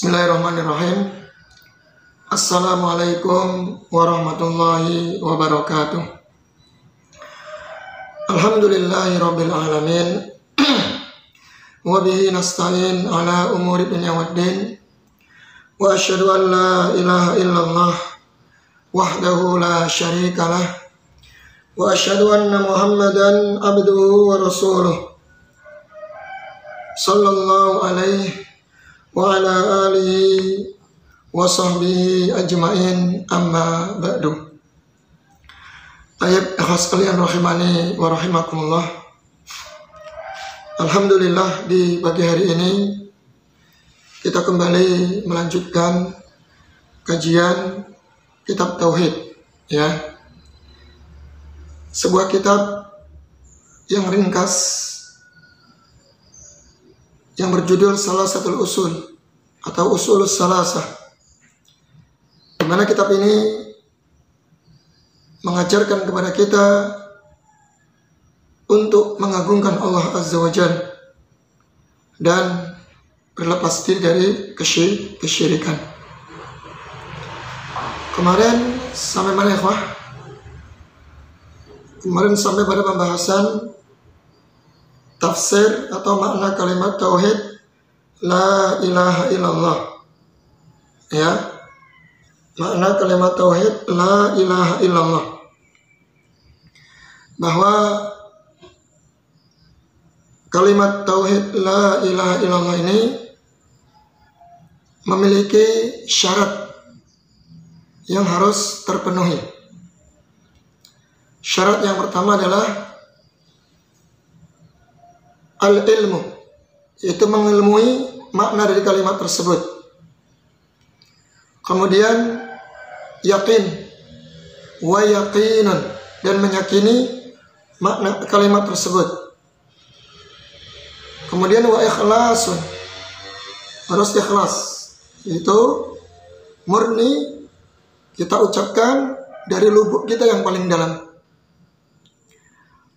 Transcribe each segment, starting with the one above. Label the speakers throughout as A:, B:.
A: Bismillahirrahmanirrahim. Assalamualaikum warahmatullahi wabarakatuh. Alhamdulillahi rabbil alamin. Wa bihi nasta'in ala umuri dunya waddin. Wa asyhadu an la ilaha illallah wahdahu la syarikalah. Wa asyhadu anna Muhammadan abduhu wa rasuluh. Sallallahu alaihi wa ala alihi wa sahbihi ajma'in, amma ba'du. Ayat ikhlas kalian rahimani wa rahimakumullah. Alhamdulillah, di pagi hari ini kita kembali melanjutkan kajian kitab tauhid, ya. Sebuah kitab yang ringkas yang berjudul Salasatul Usul atau Usulus Salasah, di mana kitab ini mengajarkan kepada kita untuk mengagungkan Allah Azza wa Jalla dan berlepas diri dari kesyirikan. Kemarin sampai mana, ikhwah? Kemarin sampai pada pembahasan tafsir atau makna kalimat tauhid la ilaha illallah, ya. Makna kalimat tauhid la ilaha illallah, bahwa kalimat tauhid la ilaha illallah ini memiliki syarat yang harus terpenuhi. Syarat yang pertama adalah al-ilmu, yaitu mengilmui makna dari kalimat tersebut. Kemudian yakin, wa yaqinan, dan meyakini makna kalimat tersebut. Kemudian wa ikhlasun, harus ikhlas, yaitu murni kita ucapkan dari lubuk kita yang paling dalam.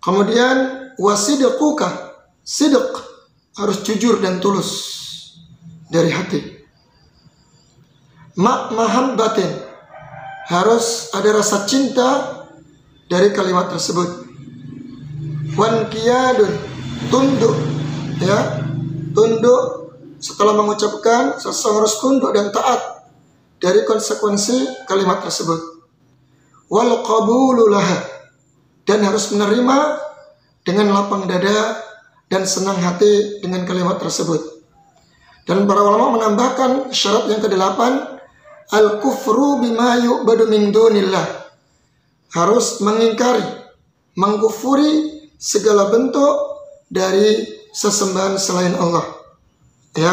A: Kemudian wasidquka, sidq, harus jujur dan tulus dari hati. Mahabbatin, harus ada rasa cinta dari kalimat tersebut. Wanqiyadun, tunduk, ya, tunduk setelah mengucapkan, seseorang harus tunduk dan taat dari konsekuensi kalimat tersebut. Wal qabulu laha, dan harus menerima dengan lapang dada dan senang hati dengan kalimat tersebut. Dan para ulama menambahkan syarat yang ke-8, al-kufru bima yu'badu min dunillah, harus mengingkari, mengkufuri segala bentuk dari sesembahan selain Allah, ya.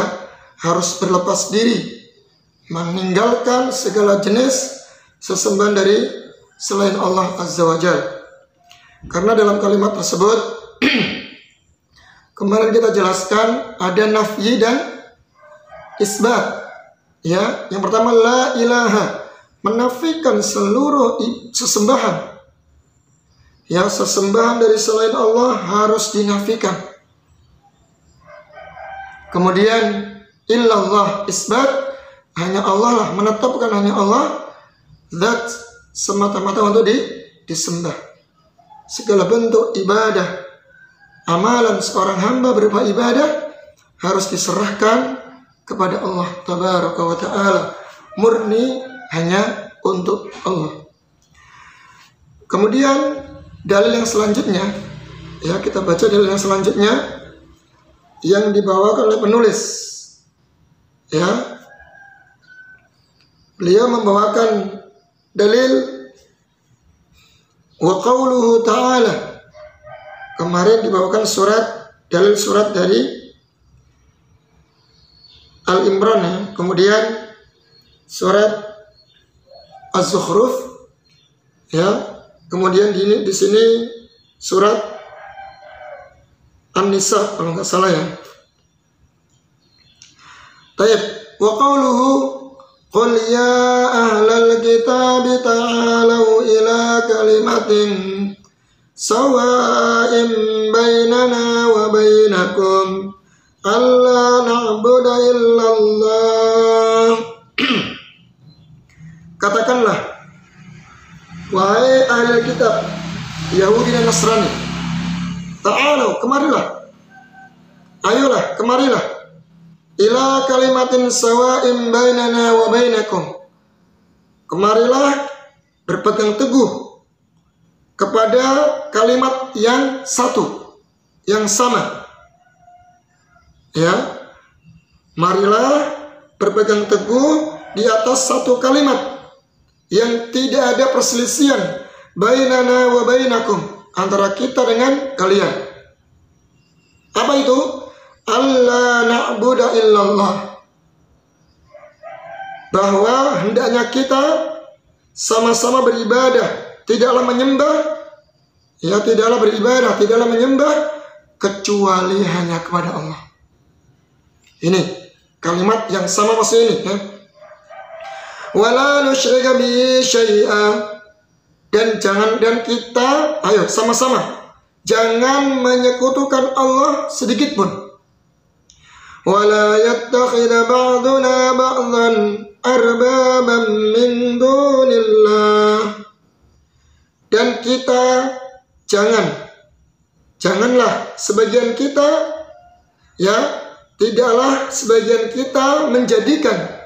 A: Harus berlepas diri, meninggalkan segala jenis sesembahan dari selain Allah Azza wa Jalla. Karena dalam kalimat tersebut kemarin kita jelaskan ada nafyi dan isbat, ya. Yang pertama la ilaha, menafikan seluruh sesembahan, ya, sesembahan dari selain Allah harus dinafikan. Kemudian illallah, isbat, hanya Allah lah, menetapkan hanya Allah zat semata-mata untuk disembah. Segala bentuk ibadah, amalan seorang hamba berupa ibadah harus diserahkan kepada Allah Tabaraka wa Ta'ala, murni hanya untuk Allah. Kemudian dalil yang selanjutnya, ya, kita baca dalil yang selanjutnya yang dibawakan oleh penulis, ya. Beliau membawakan dalil wa qauluhu ta'ala. Kemarin dibawakan dalil surat dari Al-Imran, ya. Kemudian surat Az-Zukhruf, ya. Kemudian di sini surat An-Nisa kalau nggak salah, ya. Taib wa qauluhu qul ya ahlal kitabi ta'alau ila kalimatin sawa'in bainana wa bainakum alla na'budu illallah kitab, Yahudi dan Nasrani. Ta'alu, kemarilah. Ayolah, kemarilah. Ila kalimatin sawa'im bainana wa bainakum. Kemarilah berpegang teguh kepada kalimat yang satu, yang sama. Ya, marilah berpegang teguh di atas satu kalimat yang tidak ada perselisihan bainana wa bainakum, antara kita dengan kalian. Apa itu? Allah na'budu illallah. Bahwa hendaknya kita sama-sama beribadah, tidaklah menyembah, ya tidaklah beribadah, tidaklah menyembah kecuali hanya kepada Allah. Ini kalimat yang sama masih ini, ya. Wala nusyrika bihi syai'a. Dan kita, ayo sama-sama, jangan menyekutukan Allah sedikit pun. Wala yattakhidha ba'duna ba'dhan arbaban min dunillah. Dan kita janganlah sebagian kita, ya, tidaklah sebagian kita menjadikan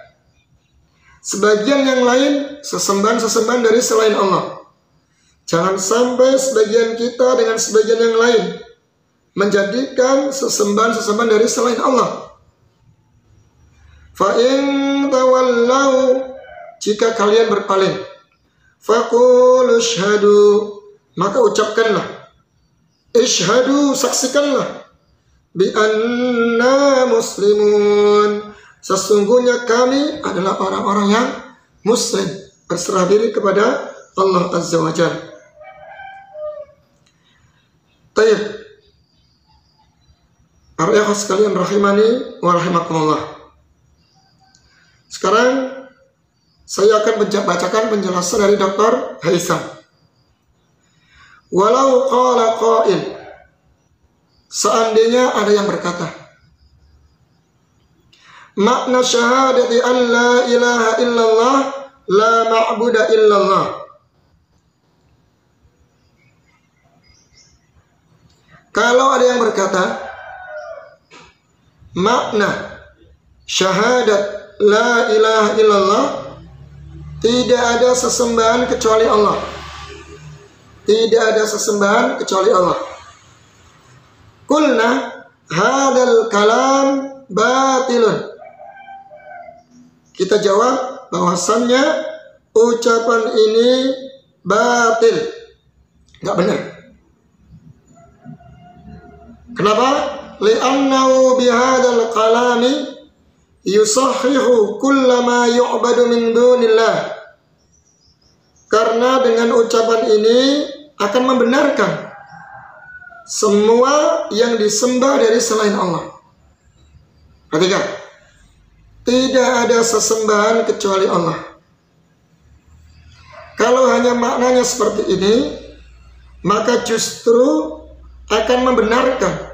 A: sebagian yang lain sesembahan-sesembahan dari selain Allah. Jangan sampai sebagian kita dengan sebagian yang lain menjadikan sesembahan-sesembahan dari selain Allah. Fa in tawallau, jika kalian berpaling, faqulu ishhadu, maka ucapkanlah, ishhadu, saksikanlah, bi anna muslimun, sesungguhnya kami adalah orang-orang yang muslim, berserah diri kepada Allah Azza wa Jalla. Tayyib, para ikhwah sekalian rahimani wa rahimakumullah. Sekarang saya akan bacakan penjelasan dari Dr. Haitham. Walau qala qail, seandainya ada yang berkata, makna syahadati an la ilaha illallah la ma'buda illallah. Kalau ada yang berkata makna syahadat la ilaha illallah, tidak ada sesembahan kecuali Allah, tidak ada sesembahan kecuali Allah. Qulna hadal kalam batilun. Kita jawab bahwasannya ucapan ini batil, nggak benar. Kenapa? Li'annahu bihadal kalami yusahhihu kullama yu'badu min dunillah. Karena dengan ucapan ini akan membenarkan semua yang disembah dari selain Allah. Perhatikan, tidak ada sesembahan kecuali Allah. Kalau hanya maknanya seperti ini, maka justru akan membenarkan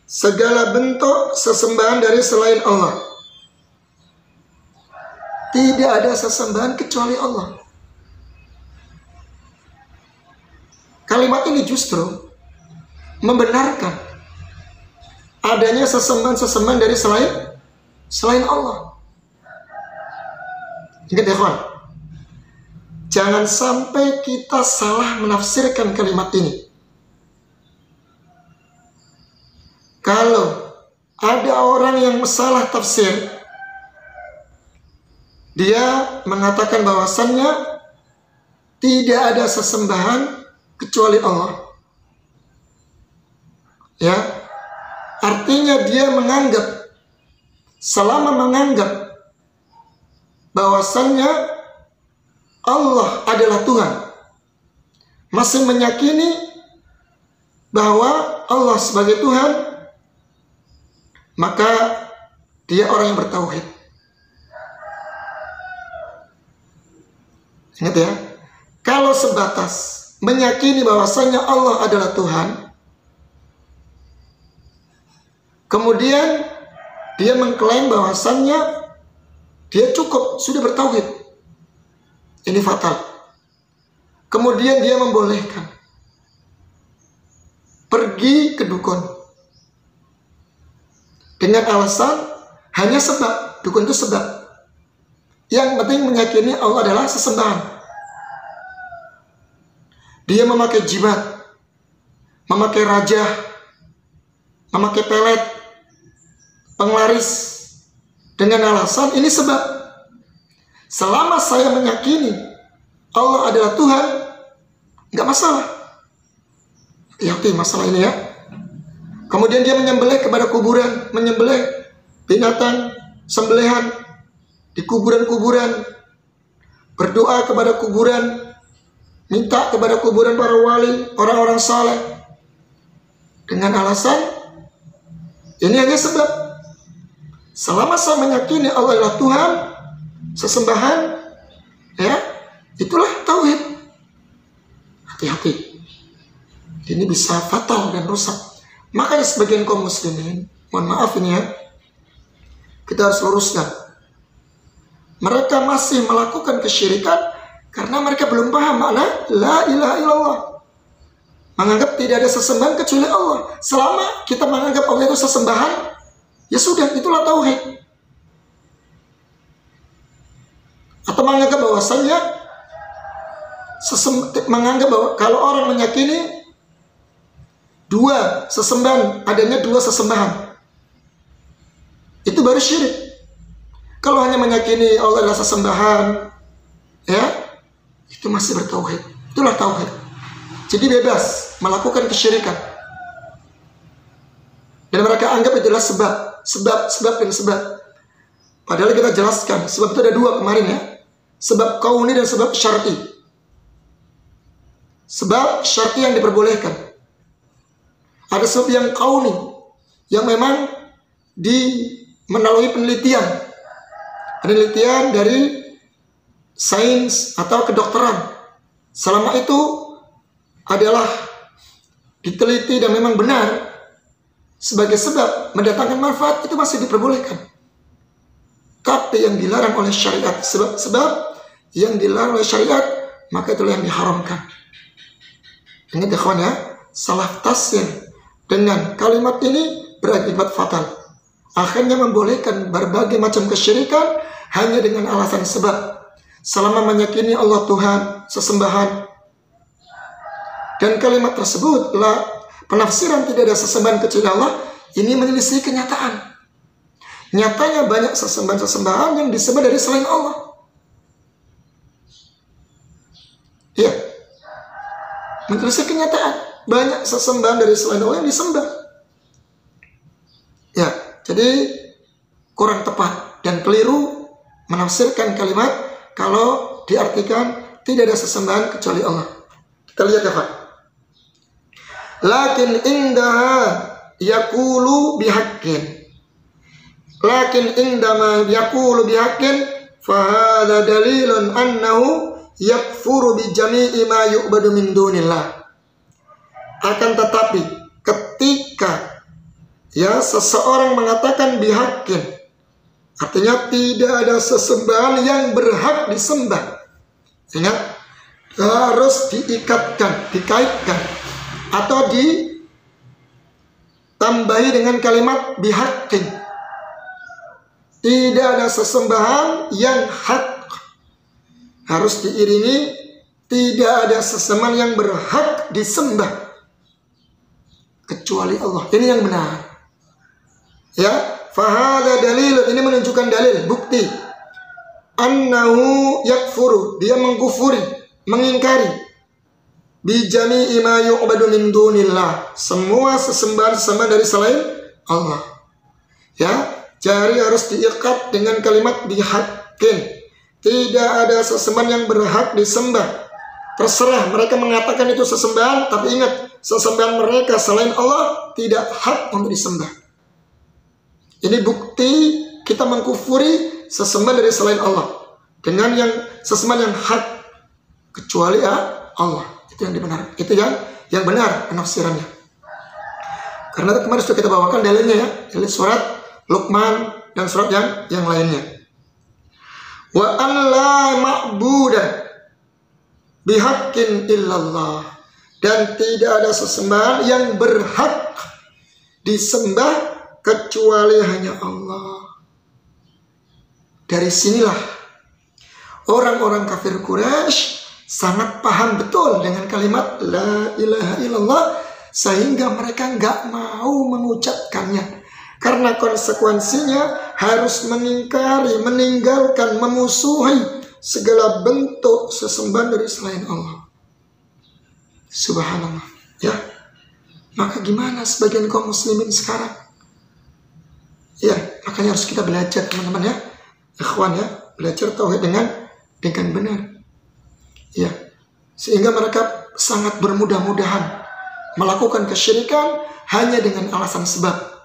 A: segala bentuk sesembahan dari selain Allah. Tidak ada sesembahan kecuali Allah. Kalimat ini justru membenarkan adanya sesembahan-sesembahan dari selain Allah. Ingat ya kawan, jangan sampai kita salah menafsirkan kalimat ini. Kalau ada orang yang salah tafsir, dia mengatakan bahwasannya tidak ada sesembahan kecuali Allah. Ya, artinya dia menganggap, selama menganggap bahwasannya Allah adalah Tuhan, masih meyakini bahwa Allah sebagai Tuhan, maka dia orang yang bertauhid. Ingat ya, kalau sebatas meyakini bahwasanya Allah adalah Tuhan, kemudian dia mengklaim bahwasannya dia cukup sudah bertauhid, ini fatal. Kemudian dia membolehkan pergi ke dukun dengan alasan hanya sebab. Dukun itu sebab. Yang penting meyakini Allah adalah sesembahan. Dia memakai jimat, memakai rajah, memakai pelet, penglaris dengan alasan ini sebab. Selama saya meyakini Allah adalah Tuhan, nggak masalah. Hati-hati masalah ini ya. Kemudian dia menyembelih kepada kuburan, menyembelih binatang sembelihan di kuburan-kuburan, berdoa kepada kuburan, minta kepada kuburan para wali, orang-orang saleh, dengan alasan ini hanya sebab. Selama saya meyakini Allah adalah Tuhan, sesembahan, ya, itulah tauhid. Hati-hati. Ini bisa fatal dan rusak. Makanya sebagian kaum muslimin, mohon maaf ini ya, kita harus luruskan. Mereka masih melakukan kesyirikan karena mereka belum paham makna la ilaha illallah. Menganggap tidak ada sesembahan kecuali Allah. Selama kita menganggap Allah itu sesembahan, ya sudah, itulah tauhid. Atau menganggap bahwasanya menganggap bahwa kalau orang meyakini adanya dua sesembahan, itu baru syirik. Kalau hanya meyakini Allah adalah sesembahan, ya, itu masih bertauhid. Itulah tauhid. Jadi bebas melakukan kesyirikan. Dan mereka anggap itulah sebab dan sebab. Padahal kita jelaskan, sebab itu ada dua kemarin ya. Sebab kauni dan sebab syar'i. Sebab syar'i yang diperbolehkan. Ada sebab yang kauni, yang memang melalui penelitian dari sains atau kedokteran. Selama itu adalah diteliti dan memang benar sebagai sebab mendatangkan manfaat, itu masih diperbolehkan. Tapi yang dilarang oleh syariat, sebab yang dilarang oleh syariat, maka itulah yang diharamkan. Ingat ya kawan ya, salah tafsir dengan kalimat ini berakibat fatal. Akhirnya membolehkan berbagai macam kesyirikan hanya dengan alasan sebab. Selama meyakini Allah Tuhan, sesembahan. Dan kalimat tersebut, penafsiran tidak ada sesembahan kecuali Allah, ini menyelisih kenyataan. Nyatanya banyak sesembahan-sesembahan yang disembah dari selain Allah. Iya. Menyelisih kenyataan. Banyak sesembahan dari selain Allah yang disembah. Ya, jadi kurang tepat dan keliru menafsirkan kalimat kalau diartikan tidak ada sesembahan kecuali Allah. Kita lihat ya Pak. Lakin indaha yaqulu bihaqqin. Lakin indama yaqulu bihaqqin fahadha dalilun annahu yakfuru bi jami'i ma yu'badu min dunillah. Akan tetapi ketika ya seseorang mengatakan bihaqqin, artinya tidak ada sesembahan yang berhak disembah. Ingat, harus dikaitkan atau ditambahi dengan kalimat bihaqqin. Tidak ada sesembahan yang hak. Harus diiringi tidak ada sesembahan yang berhak disembah kecuali Allah. Ini yang benar. Ya, fahada dalil, ini menunjukkan dalil, bukti. Annahu yakfuru, dia mengkufuri, mengingkari. Bijami'i ma yu'badu min dunillah, semua sesembahan dari selain Allah. Ya, jari harus diikat dengan kalimat bihaqqin. Tidak ada sesembahan yang berhak disembah. Terserah mereka mengatakan itu sesembahan, tapi ingat, sesembahan mereka selain Allah tidak hak untuk disembah. Ini bukti kita mengkufuri sesembahan dari selain Allah dengan yang sesembahan yang hak kecuali Allah. Itu yang benar. Itu yang benar penafsirannya. Karena kemarin sudah kita bawakan dalilnya ya, dalil surat Luqman dan surat yang lainnya. Wa an la ma'budah bihaqqin illallah, dan tidak ada sesembahan yang berhak disembah kecuali hanya Allah. Dari sinilah orang-orang kafir Quraisy sangat paham betul dengan kalimat la ilaha illallah, sehingga mereka nggak mau mengucapkannya. Karena konsekuensinya harus mengingkari, meninggalkan, memusuhi segala bentuk sesembahan dari selain Allah. Subhanallah, ya. Maka gimana sebagian kaum muslimin sekarang? Ya, makanya harus kita belajar, teman-teman ya. Ikhwan ya, belajar tauhid dengan benar. Ya. Sehingga mereka sangat bermudah-mudahan melakukan kesyirikan hanya dengan alasan sebab.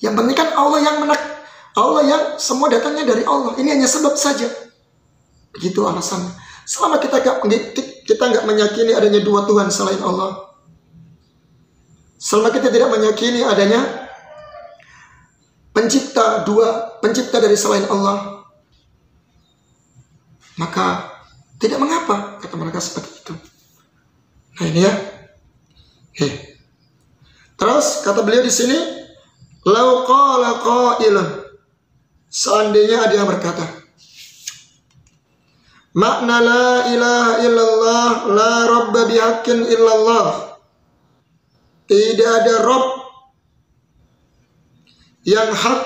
A: Yang penting kan Allah yang semua datangnya dari Allah. Ini hanya sebab saja. Begitu alasannya. Selama kita nggak meyakini adanya dua Tuhan selain Allah, selama kita tidak meyakini adanya pencipta dari selain Allah, maka tidak mengapa, kata mereka seperti itu. Nah ini ya. Terus kata beliau di sini, lau qala qailun, seandainya ada yang berkata, makna la ilaha illallah la rabba bihaqqin illallah, tidak ada Rabb yang hak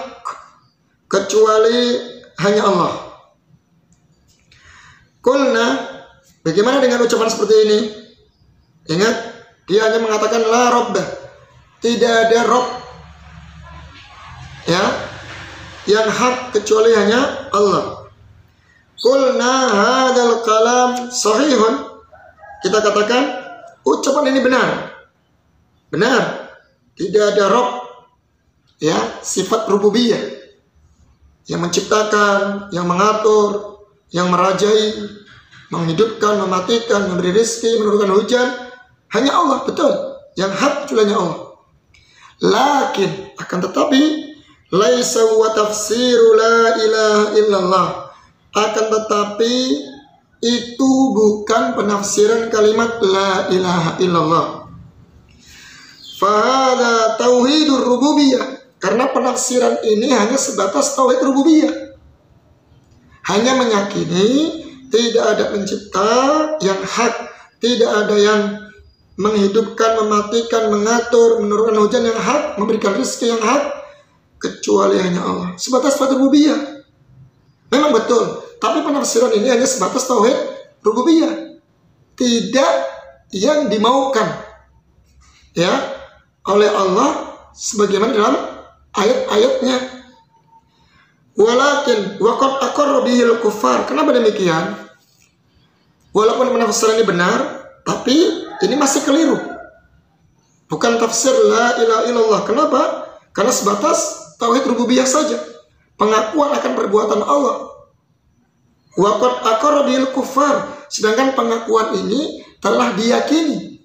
A: kecuali hanya Allah. Qulna, bagaimana dengan ucapan seperti ini? Ingat, dia hanya mengatakan la rabba, tidak ada Rabb ya yang hak kecuali hanya Allah. Qulna hadzal kalam sahihun, kita katakan ucapan ini benar, tidak ada Rabb ya, sifat rububiyah yang menciptakan, yang mengatur, yang merajai, menghidupkan, mematikan, memberi rezeki, menurunkan hujan, hanya Allah, betul, yang hak kecuali hanya Allah. Lakin, akan tetapi, laisa wa tafsiru la ilaha illallah, akan tetapi itu bukan penafsiran kalimat la ilaha illallah. Fahada tauhidur rububiyah, karena penafsiran ini hanya sebatas tauhid rububiyah, hanya meyakini tidak ada pencipta yang hak, tidak ada yang menghidupkan, mematikan, mengatur, menurunkan hujan yang hak, memberikan rezeki yang hak, kecuali hanya Allah. Sebatas tauhid rububiyah. Memang betul, tapi penafsiran ini hanya sebatas tauhid rububiyah, tidak yang dimaukan ya oleh Allah sebagaimana dalam ayat-ayatnya. Walakin waqad aqarra bihil kuffar. Kenapa demikian? Walaupun penafsiran ini benar, tapi ini masih keliru. Bukan tafsir la ilaha illallah. Kenapa? Karena sebatas tauhid rububiyah saja, pengakuan akan perbuatan Allah. Waqad aqarra bihil kuffar, sedangkan pengakuan ini telah diyakini,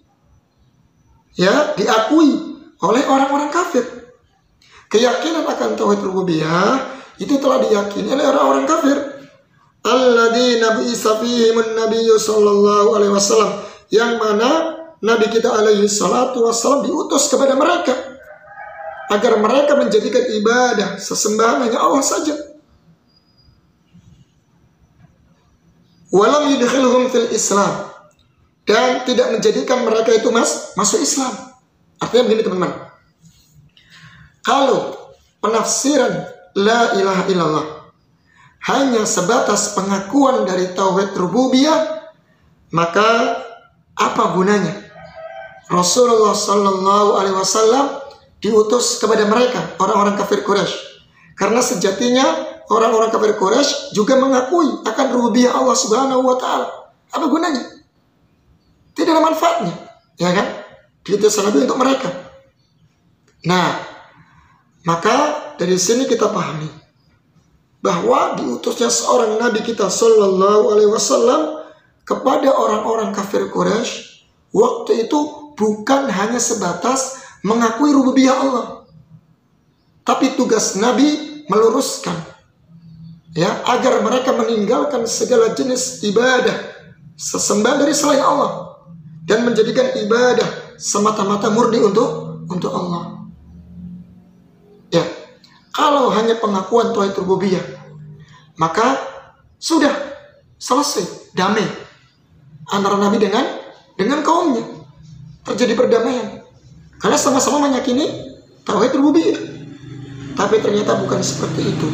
A: ya, diakui oleh orang-orang kafir. Keyakinan akan tauhid rububiyah itu telah diyakini oleh orang-orang kafir. Alladzina bi'isa fihimun nabiyyu sallallahu alaihi wasallam, yang mana Nabi kita alaihi salatu wassalam diutus kepada mereka agar mereka menjadikan ibadah sesembahan hanya Allah saja. Walam yudkhilhum fil Islam, dan tidak menjadikan mereka itu masuk Islam. Artinya begini teman-teman, kalau penafsiran la ilaha illallah hanya sebatas pengakuan dari tauhid rububiyah, maka apa gunanya Rasulullah sallallahu alaihi wasallam diutus kepada mereka, orang-orang kafir Quraisy? Karena sejatinya orang-orang kafir Quraisy juga mengakui akan rububiyah Allah Subhanahu wa taala. Apa gunanya? Tidak ada manfaatnya, ya kan? Diutus Nabi untuk mereka. Nah, maka dari sini kita pahami bahwa diutusnya seorang Nabi kita sallallahu alaihi wasallam kepada orang-orang kafir Quraisy waktu itu bukan hanya sebatas mengakui rububiyah Allah, tapi tugas Nabi meluruskan, ya, agar mereka meninggalkan segala jenis ibadah sesembah dari selain Allah dan menjadikan ibadah semata-mata murni untuk Allah. Ya, kalau hanya pengakuan tauhid rububiyah, maka sudah selesai, damai antara Nabi dengan kaumnya, terjadi perdamaian karena sama-sama meyakini tauhid rububiyah. Tapi ternyata bukan seperti itu.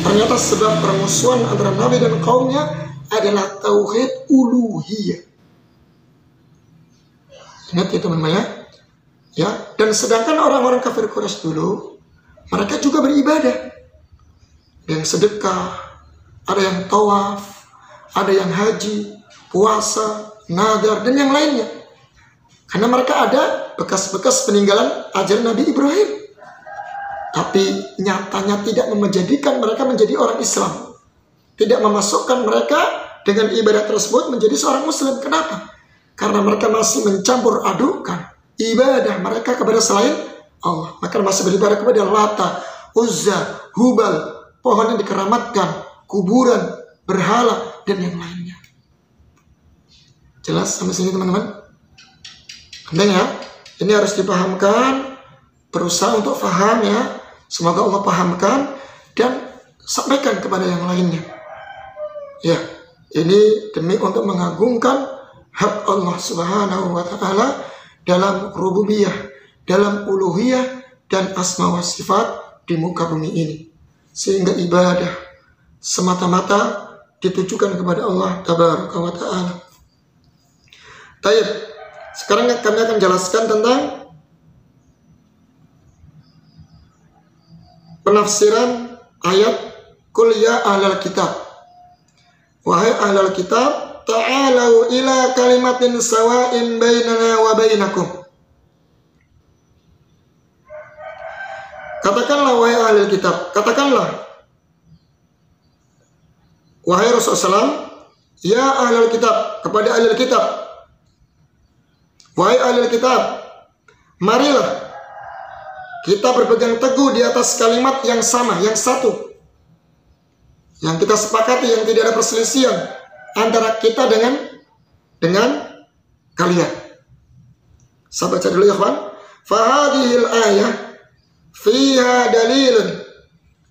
A: Ternyata sebab permusuhan antara Nabi dan kaumnya adalah tauhid uluhiyah. Ingat ya teman-teman ya. Dan sedangkan orang-orang kafir Quraisy dulu, mereka juga beribadah. Yang sedekah, ada yang tawaf, ada yang haji, puasa, nadar, dan yang lainnya. Karena mereka ada bekas-bekas peninggalan ajaran Nabi Ibrahim. Tapi nyatanya tidak menjadikan mereka menjadi orang Islam. Tidak memasukkan mereka dengan ibadah tersebut menjadi seorang Muslim. Kenapa? Karena mereka masih mencampur adukan ibadah mereka kepada selain Allah. Mereka masih beribadah kepada Lata, Uzza, Hubal, pohon yang dikeramatkan, kuburan, berhala, dan yang lainnya. Jelas sampai sini teman-teman? Penting ya? Ini harus dipahamkan. Berusaha untuk paham ya. Semoga Allah pahamkan dan sampaikan kepada yang lainnya. Ya, ini demi untuk mengagungkan hak Allah Subhanahu wa Ta'ala dalam rububiyah, dalam uluhiyah, dan asma wa sifat di muka bumi ini, sehingga ibadah semata-mata ditujukan kepada Allah Tabaraka wa Ta'ala. Baik, sekarang kami akan jelaskan tentang penafsiran ayat Qul ya ahlal kitab, wahai ahlal kitab, ta'alau ila kalimatin sawa'in bainana wa bainakum. Katakanlah wahai ahlul kitab, katakanlah wahai Rasulullah, ya ahlul kitab, kepada ahlul kitab, wahai ahlul kitab, marilah kita berpegang teguh di atas kalimat yang sama, yang satu, yang kita sepakati, yang tidak ada perselisihan antara kita dengan kalian. Saya baca dulu ya kawan. Fahadihil ayah fiha dalilun.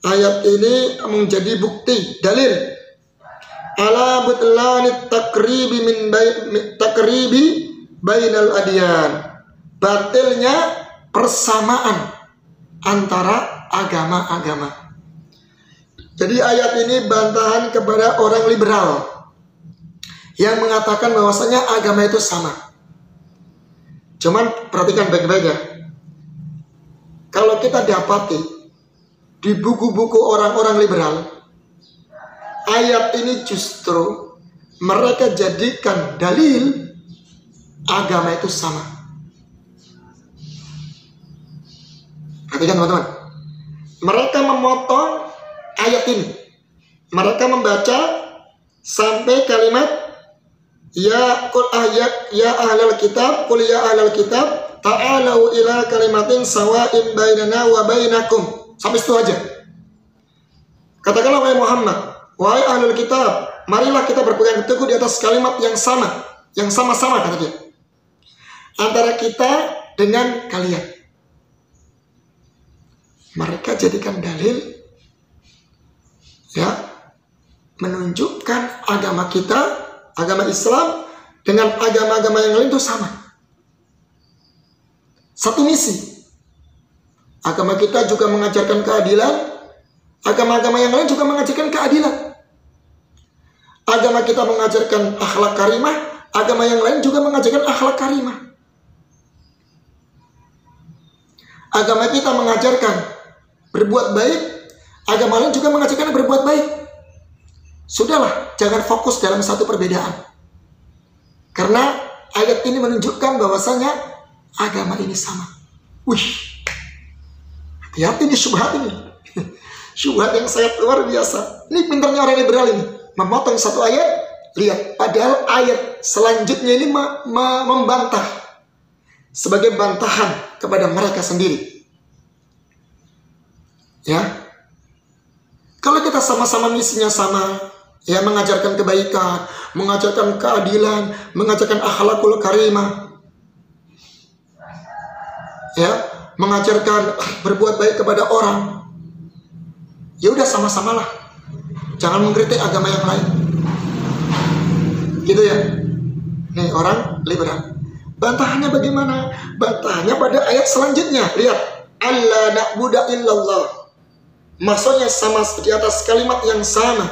A: Ayat ini menjadi bukti, dalil ala butlanit takribi bainal adyan. Batilnya persamaan antara agama-agama. Jadi ayat ini bantahan kepada orang liberal yang mengatakan bahwasanya agama itu sama. Cuman perhatikan baik-baik ya. Kalau kita dapati di buku-buku orang-orang liberal, ayat ini justru mereka jadikan dalil agama itu sama. Perhatikan teman-teman. Mereka memotong ayat ini. Mereka membaca sampai kalimat Ya ahlal kitab, qul ya ahlal kitab, ta'alau ila kalimatin sawa'in bainana wa bainakum. Sampai situ aja. Katakanlah wahai Muhammad, wahai ahlul kitab, marilah kita berpegang teguh di atas kalimat yang sama, yang sama-sama, kata dia, antara kita dengan kalian. Mereka jadikan dalil ya, menunjukkan agama kita, agama Islam dengan agama-agama yang lain itu sama. Satu misi. Agama kita juga mengajarkan keadilan. Agama-agama yang lain juga mengajarkan keadilan. Agama kita mengajarkan akhlak karimah. Agama yang lain juga mengajarkan akhlak karimah. Agama kita mengajarkan berbuat baik. Agama lain juga mengajarkan berbuat baik. Sudahlah, jangan fokus dalam satu perbedaan. Karena ayat ini menunjukkan bahwasanya agama ini sama. Wih, hati-hati di syubhat ini. Syubhat yang sangat luar biasa. Ini pintarnya orang liberal ini. Memotong satu ayat, lihat. Padahal ayat selanjutnya ini membantah. Sebagai bantahan kepada mereka sendiri. Ya. Kalau kita sama-sama misinya sama, Ya, mengajarkan kebaikan, mengajarkan keadilan, mengajarkan akhlakul karimah. Ya, mengajarkan berbuat baik kepada orang. Ya udah, sama-samalah. Jangan mengkritik agama yang lain. Gitu ya. Nih orang liberal. Bantahannya bagaimana? Bantahannya pada ayat selanjutnya. Lihat, alla na'budu illallah. Maksudnya sama di atas kalimat yang sama,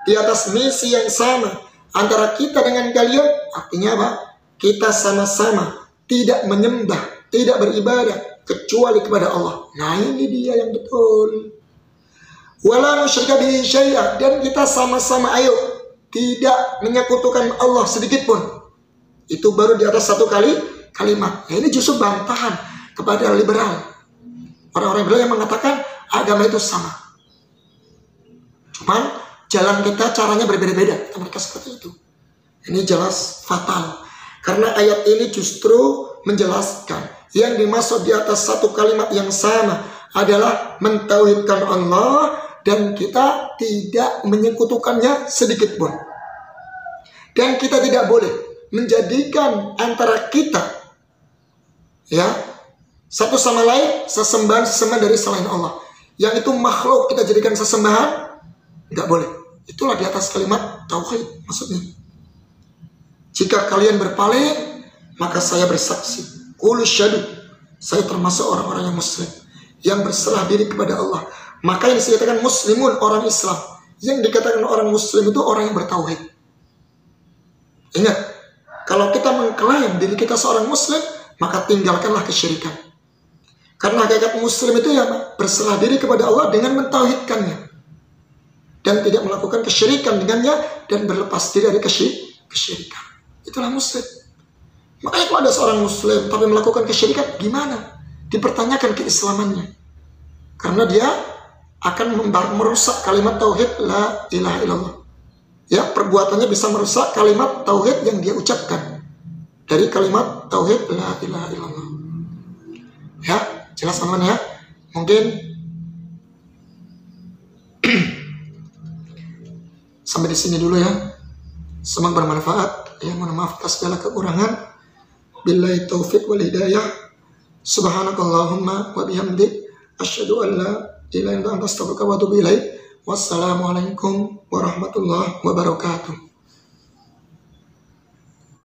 A: di atas misi yang sama antara kita dengan kalian. Artinya apa? Kita sama-sama tidak menyembah, tidak beribadah kecuali kepada Allah. Nah, ini dia yang betul. Wala nusyrika bihi syai'a, dan kita sama-sama ayo tidak menyekutukan Allah sedikit pun. Itu baru di atas satu kalimat. Nah, ini justru bantahan kepada liberal. Orang-orang liberal yang mengatakan agama itu sama. Cuman jalan kita caranya berbeda-beda. Mereka seperti itu. Ini jelas fatal. Karena ayat ini justru menjelaskan yang dimaksud di atas satu kalimat yang sama adalah mentauhidkan Allah dan kita tidak menyekutukannya sedikit pun. Dan kita tidak boleh menjadikan antara kita ya satu sama lain sesembahan dari selain Allah. Yang itu makhluk kita jadikan sesembahan, tidak boleh. Itulah di atas kalimat tauhid maksudnya. Jika kalian berpaling, maka saya bersaksi, qul syahadu, saya termasuk orang-orang yang muslim, yang berserah diri kepada Allah. Maka yang dikatakan muslimun, orang Islam. Yang dikatakan orang muslim itu orang yang bertauhid. Ingat, kalau kita mengklaim diri kita seorang muslim, maka tinggalkanlah kesyirikan. Karena hakikat muslim itu ya berserah diri kepada Allah dengan mentauhidkannya dan tidak melakukan kesyirikan dengannya dan berlepas diri dari kesyirikan. Itulah muslim. Makanya kalau ada seorang muslim tapi melakukan kesyirikan, gimana? Dipertanyakan keislamannya. Karena dia akan merusak kalimat tauhid la ilaha illallah. Ya, perbuatannya bisa merusak kalimat tauhid yang dia ucapkan dari kalimat tauhid la ilaha illallah. Ya, jelas teman-teman ya. Mungkin sampai di sini dulu ya. Semoga bermanfaat. Ya, mohon maaf atas segala kekurangan. Billahi taufiq wal hidayah. Subhanakallahumma wa bihamdik asyhadu an la ilaha illa anta astaghfiruka wa atubu ilaik. Wassalamualaikum warahmatullahi wabarakatuh.